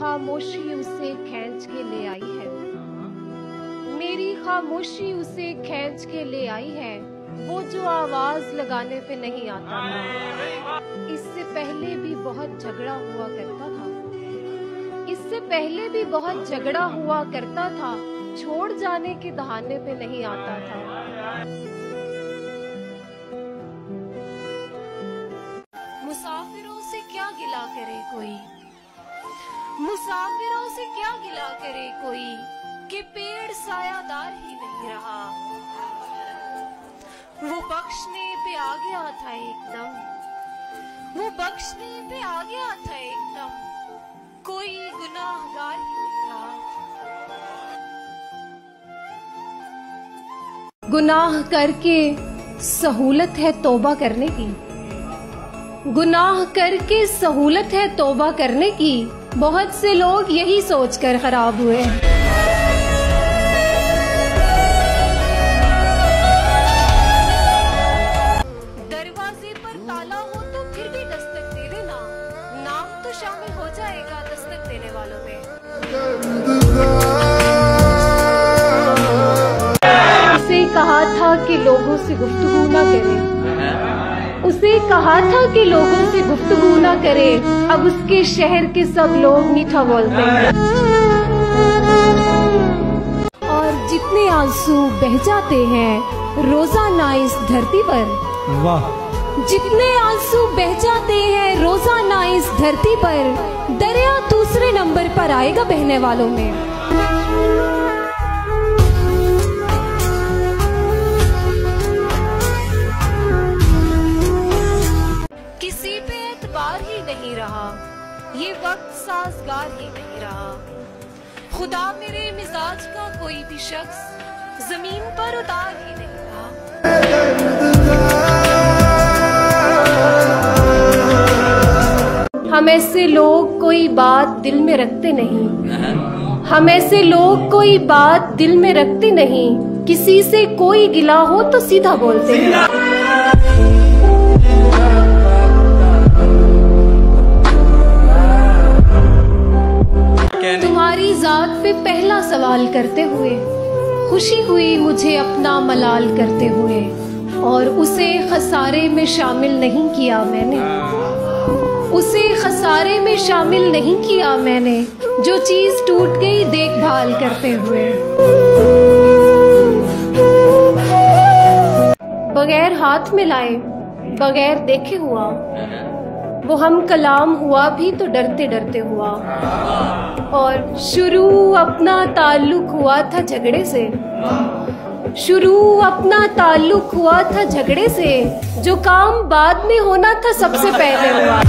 खामोशी उसे खींच के ले आई है, मेरी खामोशी उसे खींच के ले आई है, वो जो आवाज लगाने पे नहीं आता था। इससे पहले भी बहुत झगड़ा हुआ करता था, इससे पहले भी बहुत झगड़ा हुआ करता था, छोड़ जाने के बहाने पे नहीं आता था। मुसाफिरों से क्या गिला करे कोई, मुसाफिरों से क्या गिला करे कोई, कि पेड़ सायादार ही नहीं रहा। वो बख्शने पे आ गया था एकदम, वो बख्शने पे आ गया था एकदम, कोई गुनाहगार ही नहीं रहा। गुनाह करके सहूलत है तौबा करने की, गुनाह करके सहूलत है तौबा करने की, बहुत से लोग यही सोचकर खराब हुए। दरवाजे पर ताला हो तो फिर भी दस्तक दे देना, नाम तो शामिल हो जाएगा दस्तक देने वालों में। उसे कहा था कि लोगों से गुफ्तगू ना करे, उसे कहा था कि लोगों से गुफ्तगू ना करे, अब उसके शहर के सब लोग मीठा बोलते हैं। और जितने आंसू बह जाते हैं रोजाना इस धरती पर, वाह, जितने आंसू बह जाते हैं रोजाना इस धरती पर, दरिया दूसरे नंबर पर आएगा बहने वालों में। किसी पे एतबार ही नहीं रहा, ये वक्त साजगार ही नहीं रहा। खुदा मेरे मिजाज का कोई भी शख्स जमीन पर उतार ही नहीं रहा। हम ऐसे लोग कोई बात दिल में रखते नहीं, हम ऐसे लोग कोई बात दिल में रखते नहीं, किसी से कोई गिला हो तो सीधा बोलते हैं। तुम्हारी जात पे पहला सवाल करते हुए खुशी हुई मुझे अपना मलाल करते हुए, और उसे खसारे में शामिल नहीं किया मैंने, उसे खसारे में शामिल नहीं किया मैंने, जो चीज टूट गई देखभाल करते हुए। बगैर हाथ में लाए बगैर देखे हुआ, वो हम कलाम हुआ भी तो डरते डरते हुआ। और शुरू अपना ताल्लुक हुआ था झगड़े से, शुरू अपना ताल्लुक हुआ था झगड़े से, जो काम बाद में होना था सबसे पहले हुआ।